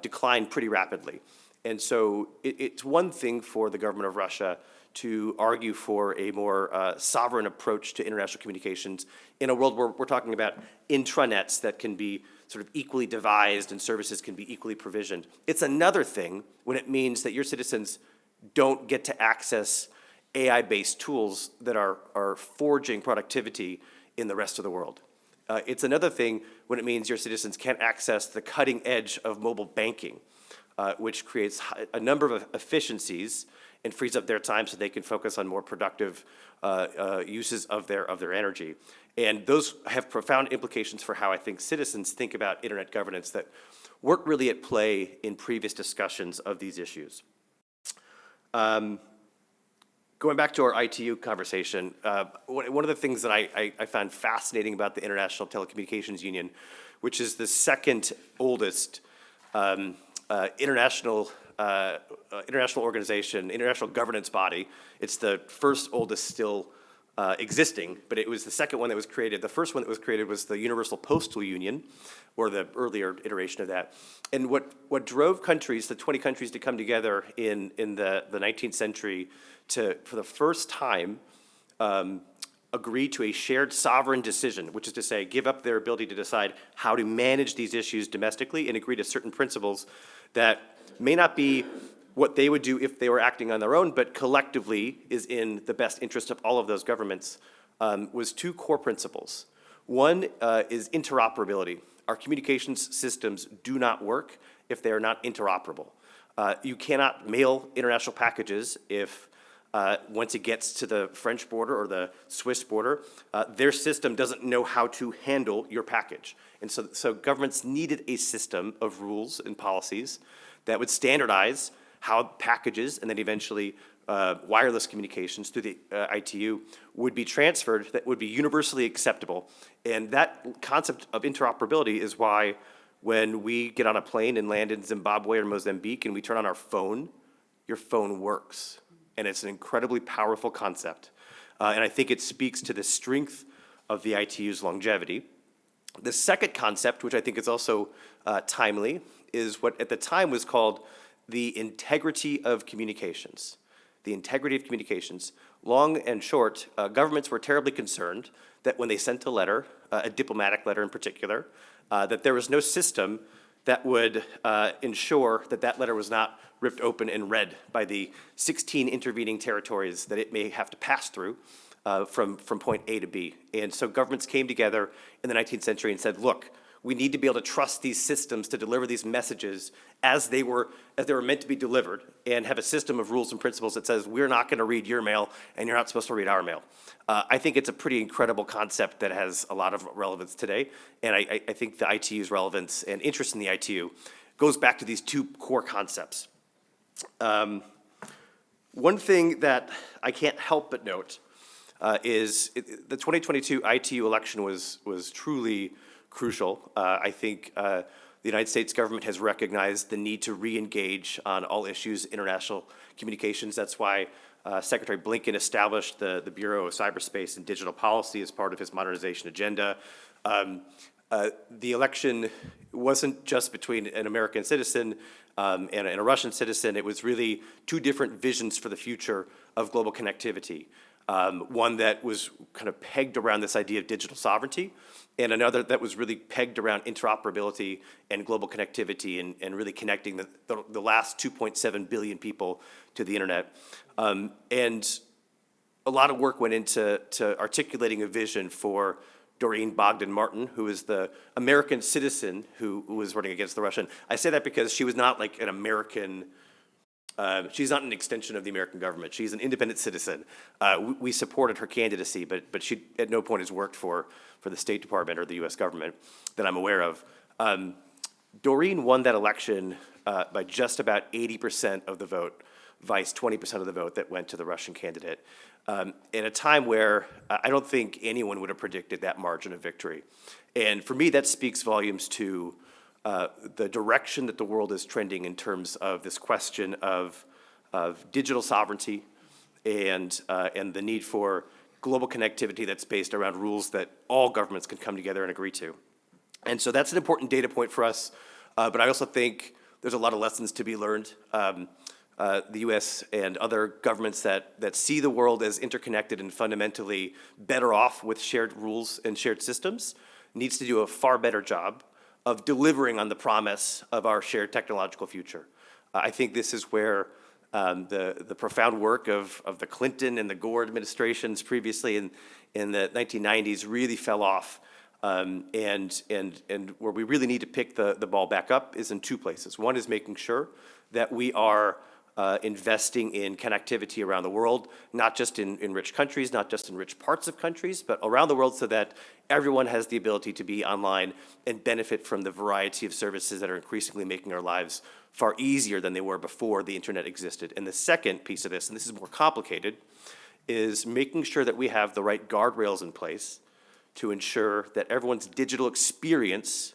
decline pretty rapidly. And so it's one thing for the government of Russia to argue for a more sovereign approach to international communications in a world where we're talking about intranets that can be sort of equally devised and services can be equally provisioned. It's another thing when it means that your citizens don't get to access AI-based tools that are forging productivity in the rest of the world. It's another thing when it means your citizens can't access the cutting edge of mobile banking, which creates a number of efficiencies and frees up their time so they can focus on more productive uses of their energy. And those have profound implications for how I think citizens think about internet governance that weren't really at play in previous discussions of these issues. Going back to our ITU conversation, one of the things that I found fascinating about the International Telecommunications Union, which is the second oldest international organization, international governance body. It's the first oldest still existing, but it was the second one that was created. The first one that was created was the Universal Postal Union, or the earlier iteration of that. And what drove countries, the 20 countries, to come together in the 19th century to, for the first time, agree to a shared sovereign decision, which is to say, give up their ability to decide how to manage these issues domestically and agree to certain principles that may not be what they would do if they were acting on their own, but collectively is in the best interest of all of those governments, was two core principles. One is interoperability. Our communications systems do not work if they are not interoperable. You cannot mail international packages if once it gets to the French border or the Swiss border, their system doesn't know how to handle your package. And so governments needed a system of rules and policies that would standardize how packages and then eventually wireless communications through the ITU would be transferred that would be universally acceptable. And that concept of interoperability is why when we get on a plane and land in Zimbabwe or Mozambique and we turn on our phone, your phone works. And it's an incredibly powerful concept. And I think it speaks to the strength of the ITU's longevity. The second concept, which I think is also timely, is what at the time was called the integrity of communications. The integrity of communications. Long and short, governments were terribly concerned that when they sent a letter, a diplomatic letter in particular, that there was no system that would ensure that that letter was not ripped open and read by the 16 intervening territories that it may have to pass through from point A to B. And so governments came together in the 19th century and said, look, we need to be able to trust these systems to deliver these messages as they were meant to be delivered, and have a system of rules and principles that says we're not going to read your mail and you're not supposed to read our mail. I think it's a pretty incredible concept that has a lot of relevance today, and I think the ITU's relevance and interest in the ITU goes back to these two core concepts. One thing that I can't help but note is the 2022 ITU election was truly crucial. I think the United States government has recognized the need to re-engage on all issues international communications. That's why Secretary Blinken established the Bureau of Cyberspace and Digital Policy as part of his modernization agenda. The election wasn't just between an American citizen and a Russian citizen. It was really two different visions for the future of global connectivity. One that was kind of pegged around this idea of digital sovereignty, and another that was really pegged around interoperability and global connectivity and really connecting the last 2.7 billion people to the internet. And a lot of work went into articulating a vision for Doreen Bogdan-Martin, who is the American citizen who was running against the Russian. I say that because she was not like an American. She's not an extension of the American government. She's an independent citizen. We supported her candidacy, but she at no point has worked for the State Department or the U.S. government that I'm aware of. Doreen won that election by just about 80% of the vote, vice 20% of the vote that went to the Russian candidate, in a time where I don't think anyone would have predicted that margin of victory. And for me, that speaks volumes to the direction that the world is trending in terms of this question of digital sovereignty and the need for global connectivity that's based around rules that all governments can come together and agree to. And so that's an important data point for us, but I also think there's a lot of lessons to be learned. The U.S. and other governments that see the world as interconnected and fundamentally better off with shared rules and shared systems needs to do a far better job of delivering on the promise of our shared technological future. I think this is where the profound work of the Clinton and the Gore administrations previously in the 1990s really fell off. And where we really need to pick the ball back up is in two places. One is making sure that we are investing in connectivity around the world, not just in rich countries, not just in rich parts of countries, but around the world so that everyone has the ability to be online and benefit from the variety of services that are increasingly making our lives far easier than they were before the internet existed. And the second piece of this, and this is more complicated, is making sure that we have the right guardrails in place to ensure that everyone's digital experience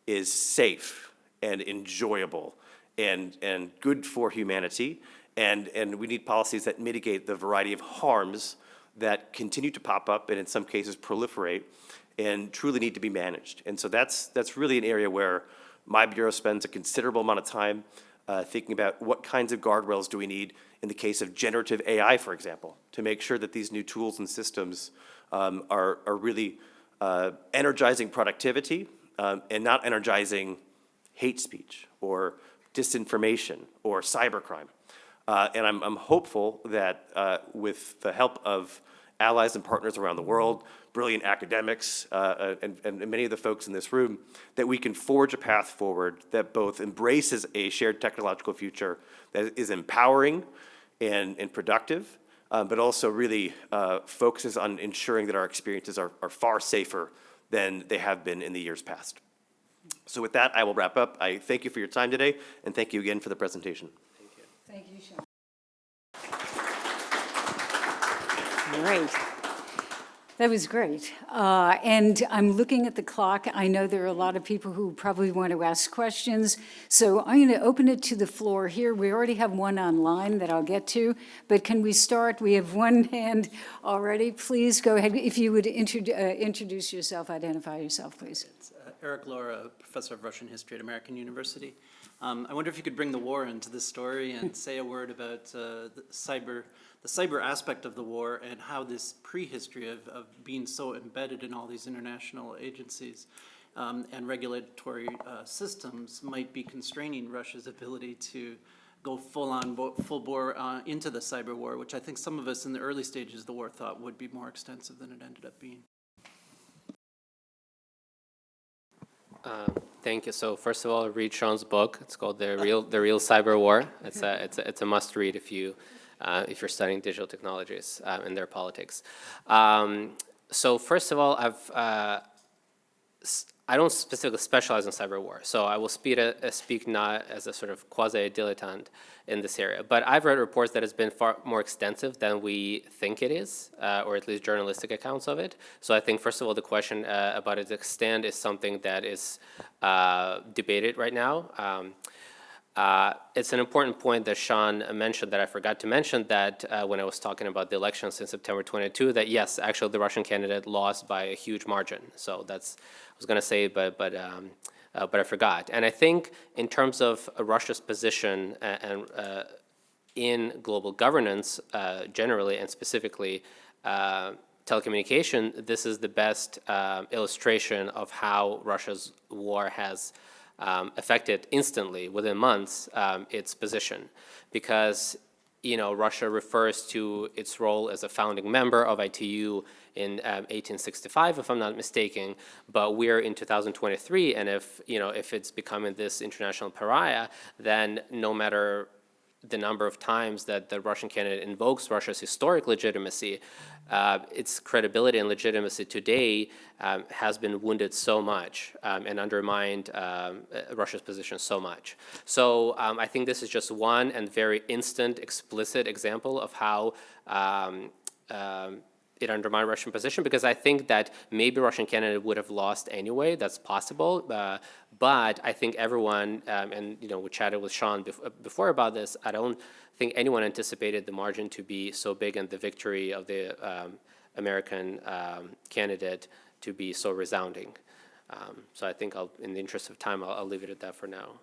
is safe and enjoyable and good for humanity, and we need policies that mitigate the variety of harms that continue to pop up and in some cases proliferate and truly need to be managed. And so that's really an area where my bureau spends a considerable amount of time thinking about what kinds of guardrails do we need in the case of generative AI, for example, to make sure that these new tools and systems are really energizing productivity and not energizing hate speech or disinformation or cybercrime. And I'm hopeful that with the help of allies and partners around the world, brilliant academics, and many of the folks in this room, that we can forge a path forward that both embraces a shared technological future that is empowering and productive, but also really focuses on ensuring that our experiences are far safer than they have been in the years past. So with that, I will wrap up. I thank you for your time today, and thank you again for the presentation. Thank you, Sean. Great. That was great. And I'm looking at the clock. I know there are a lot of people who probably want to ask questions. So I'm going to open it to the floor here. We already have one online that I'll get to. But can we start? We have one hand already. Please go ahead. If you would introduce yourself, identify yourself, please. It's Eric Laura, professor of Russian history at American University. I wonder if you could bring the war into this story and say a word about the cyber aspect of the war and how this prehistory of being so embedded in all these international agencies and regulatory systems might be constraining Russia's ability to go full bore into the cyber war, which I think some of us in the early stages of the war thought would be more extensive than it ended up being. Thank you. So first of all, read Sean's book. It's called The Real Cyber War. It's a must read if you're studying digital technologies and their politics. So first of all, I don't specifically specialize in cyber war, so I will speak not as a sort of quasi-dilettante in this area. But I've read reports that it's been far more extensive than we think it is, or at least journalistic accounts of it. So I think, first of all, the question about its extent is something that is debated right now. It's an important point that Sean mentioned that I forgot to mention, that when I was talking about the elections in September 22, that yes, actually the Russian candidate lost by a huge margin. So that's, I was going to say, but I forgot. And I think in terms of Russia's position and in global governance generally and specifically telecommunication, this is the best illustration of how Russia's war has affected instantly, within months, its position. Because, Russia refers to its role as a founding member of ITU in 1865, if I'm not mistaken, but we're in 2023, and if it's becoming this international pariah, then no matter the number of times that the Russian candidate invokes Russia's historic legitimacy, its credibility and legitimacy today has been wounded so much and undermined Russia's position so much. So I think this is just one and very instant, explicit example of how it undermined Russian position, because I think that maybe Russian candidate would have lost anyway. That's possible, but I think everyone, and we chatted with Sean before about this, I don't think anyone anticipated the margin to be so big and the victory of the American candidate to be so resounding. So I think in the interest of time, I'll leave it at that for now.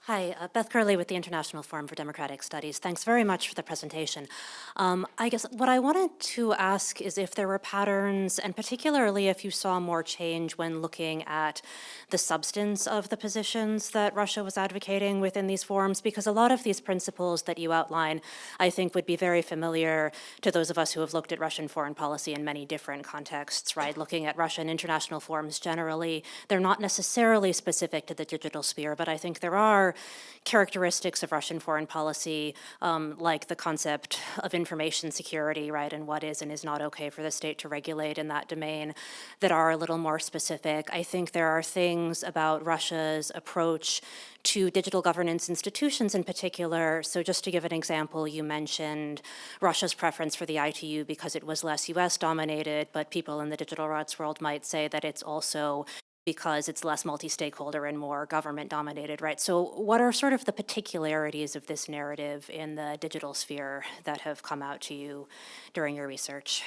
Hi, Beth Curley with the International Forum for Democratic Studies. Thanks very much for the presentation. I guess what I wanted to ask is if there were patterns, and particularly if you saw more change when looking at the substance of the positions that Russia was advocating within these forums, because a lot of these principles that you outline, I think, would be very familiar to those of us who have looked at Russian foreign policy in many different contexts, right? Looking at Russian international forums generally, they're not necessarily specific to the digital sphere, but I think there are characteristics of Russian foreign policy, like the concept of information security, right, and what is and is not okay for the state to regulate in that domain, that are a little more specific. I think there are things about Russia's approach to digital governance institutions in particular. So just to give an example, you mentioned Russia's preference for the ITU because it was less US dominated, but people in the digital rights world might say that it's also because it's less multi-stakeholder and more government-dominated, right? So what are sort of the particularities of this narrative in the digital sphere that have come out to you during your research?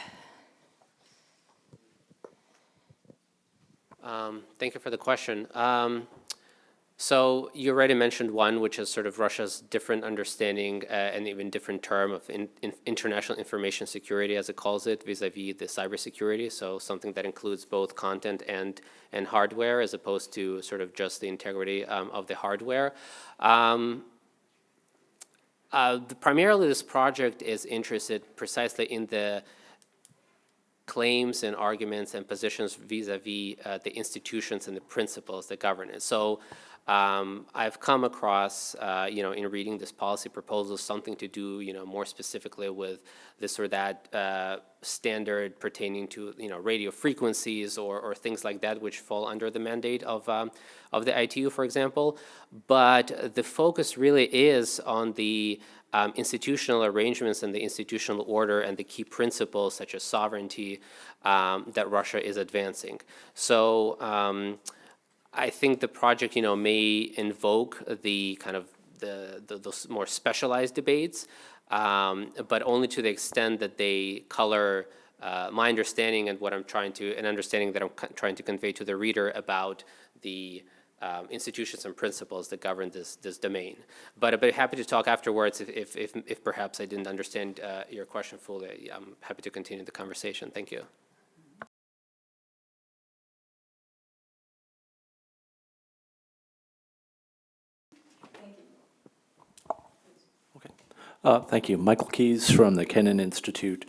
Thank you for the question. So you already mentioned one, which is sort of Russia's different understanding and even different term of international information security, as it calls it, vis-a-vis the cybersecurity. So something that includes both content and hardware, as opposed to sort of just the integrity of the hardware. Primarily, this project is interested precisely in the claims and arguments and positions vis-a-vis the institutions and the principles that govern it. So I've come across, in reading this policy proposal, something to do, more specifically with this or that standard pertaining to, radio frequencies or things like that, which fall under the mandate of the ITU, for example. But the focus really is on the institutional arrangements and the institutional order and the key principles such as sovereignty that Russia is advancing. So I think the project, may invoke the kind of those more specialized debates, but only to the extent that they color my understanding and understanding that I'm trying to convey to the reader about the institutions and principles that govern this domain. But I'd be happy to talk afterwards if perhaps I didn't understand your question fully. I'm happy to continue the conversation. Thank you. Thank you. Michael Keyes from the Kennan Institute.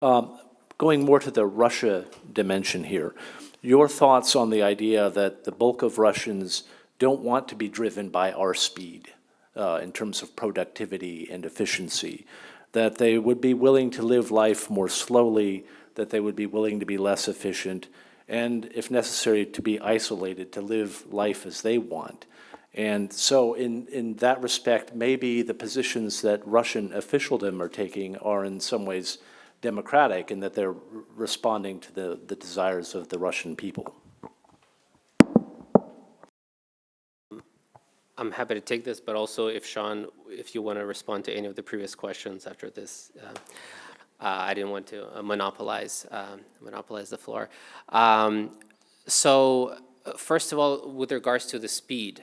Going more to the Russia dimension here, your thoughts on the idea that the bulk of Russians don't want to be driven by our speed in terms of productivity and efficiency, that they would be willing to live life more slowly, that they would be willing to be less efficient, and if necessary, to be isolated, to live life as they want. And so in that respect, maybe the positions that Russian officialdom are taking are in some ways democratic in that they're responding to the desires of the Russian people. I'm happy to take this, but also if Sean, if you want to respond to any of the previous questions after this, I didn't want to monopolize the floor. First of all, with regards to the speed,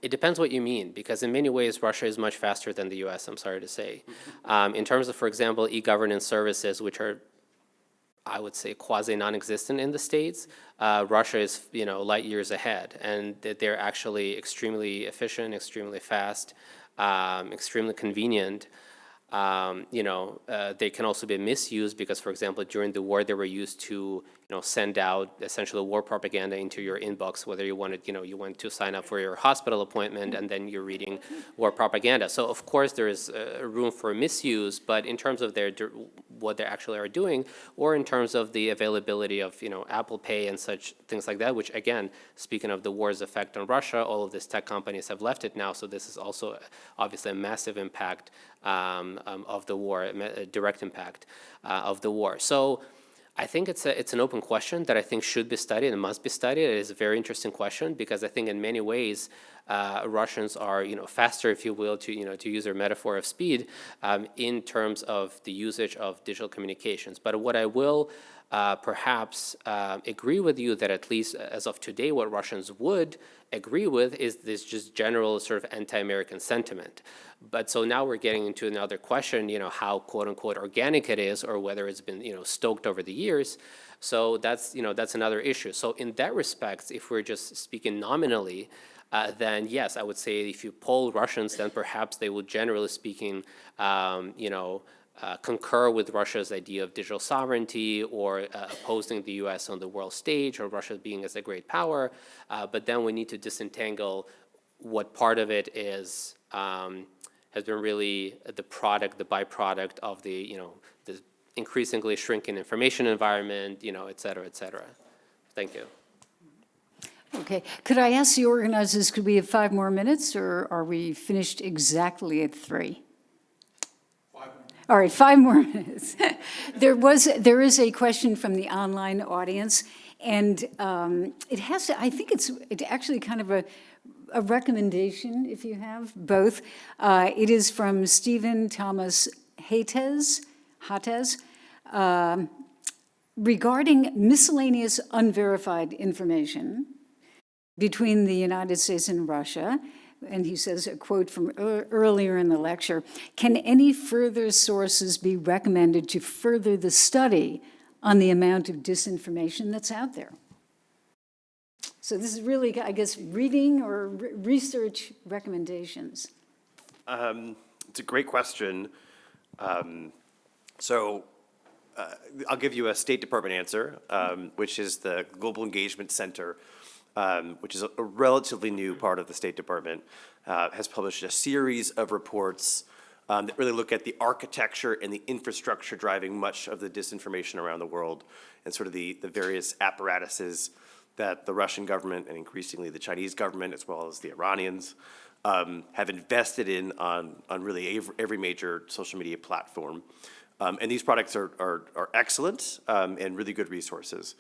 it depends what you mean, because in many ways, Russia is much faster than the US, I'm sorry to say. In terms of, for example, e-governance services, which are, I would say, quasi-non-existent in the States, Russia is, light years ahead, and they're actually extremely efficient, extremely fast, extremely convenient. They can also be misused because, for example, during the war, they were used to, send out essentially war propaganda into your inbox, whether you wanted, you went to sign up for your hospital appointment and then you're reading war propaganda. So, of course, there is room for misuse, but in terms of what they actually are doing, or in terms of the availability of, Apple Pay and such things like that, which, again, speaking of the war's effect on Russia, all of these tech companies have left it now, so this is also obviously a massive impact of the war, a direct impact of the war. So I think it's an open question that I think should be studied and must be studied. It is a very interesting question because I think in many ways Russians are faster, if you will, to use their metaphor of speed in terms of the usage of digital communications. But what I will perhaps agree with you that at least as of today, what Russians would agree with is this just general sort of anti-American sentiment. But so now we're getting into another question, how quote unquote organic it is, or whether it's been stoked over the years. So that's another issue. So in that respect, if we're just speaking nominally, then yes, I would say if you poll Russians, then perhaps they would generally speaking, concur with Russia's idea of digital sovereignty or opposing the U.S. on the world stage or Russia being as a great power. But then we need to disentangle what part of it is has been really the byproduct of the the increasingly shrinking information environment, et cetera, et cetera. Thank you. Okay. Could I ask the organizers, could we have 5 more minutes, or are we finished exactly at 3? All right, 5 more minutes. There is a question from the online audience, and it has to, I think it's actually kind of a recommendation, if you have both. It is from Stephen Thomas Hates, regarding miscellaneous unverified information. between the United States and Russia. And he says, a quote from earlier in the lecture, "Can any further sources be recommended to further the study on the amount of disinformation that's out there?" So this is really, I guess, reading or research recommendations. It's a great question. I'll give you a State Department answer, which is the Global Engagement Center, which is a relatively new part of the State Department, has published a series of reports that really look at the architecture and the infrastructure driving much of the disinformation around the world, and sort of the various apparatuses that the Russian government and increasingly the Chinese government, as well as the Iranians, have invested in on really every major social media platform. And these products are excellent and really good resources.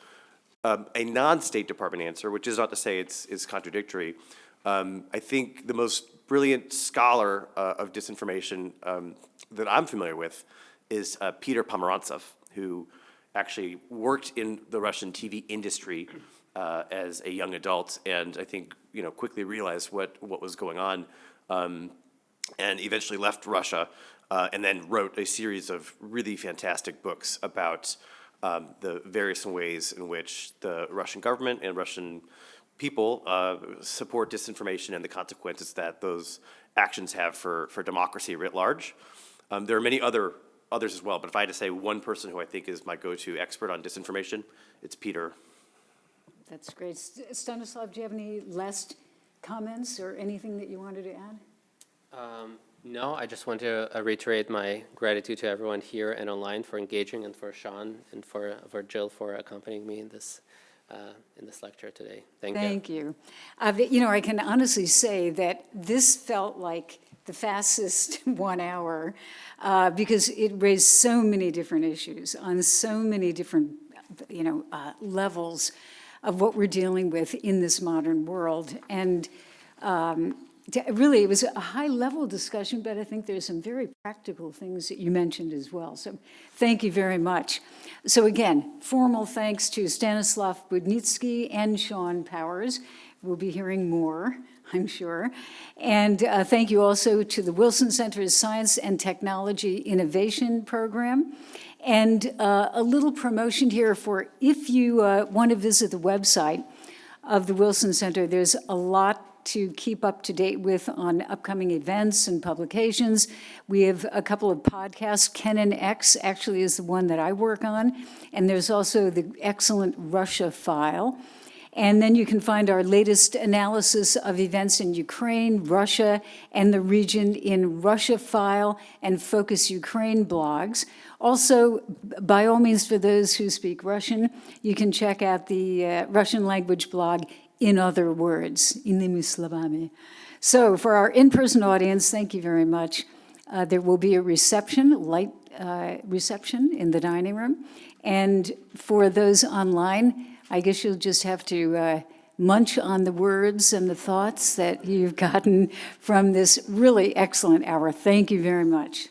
A non-State Department answer, which is not to say it's contradictory, I think the most brilliant scholar of disinformation that I'm familiar with is Peter Pomerantsev, who actually worked in the Russian TV industry as a young adult, and I think quickly realized what was going on, and eventually left Russia, and then wrote a series of really fantastic books about the various ways in which the Russian government and Russian people support disinformation and the consequences that those actions have for democracy writ large. There are many others as well, but if I had to say one person who I think is my go-to expert on disinformation, it's Peter. That's great. Stanislav, do you have any last comments or anything that you wanted to add? No, I just want to reiterate my gratitude to everyone here and online for engaging, and for Sean and for Jill for accompanying me in this lecture today. Thank you. Thank you. I can honestly say that this felt like the fastest 1 hour because it raised so many different issues on so many different, levels of what we're dealing with in this modern world. And really, it was a high-level discussion, but I think there's some very practical things that you mentioned as well. So thank you very much. So again, formal thanks to Stanislav Budnitsky and Sean Powers. We'll be hearing more, I'm sure. And thank you also to the Wilson Center's Science and Technology Innovation Program. And a little promotion here for if you want to visit the website of the Wilson Center, there's a lot to keep up to date with on upcoming events and publications. We have a couple of podcasts. Kennan X actually is the one that I work on. And there's also the excellent Russia file. And then you can find our latest analysis of events in Ukraine, Russia, and the region in Russia File and Focus Ukraine blogs. Also, by all means, for those who speak Russian, you can check out the Russian language blog In Other Words, Inými slovami. So for our in-person audience, thank you very much. There will be a light reception in the dining room. And for those online, I guess you'll just have to munch on the words and the thoughts that you've gotten from this really excellent hour. Thank you very much.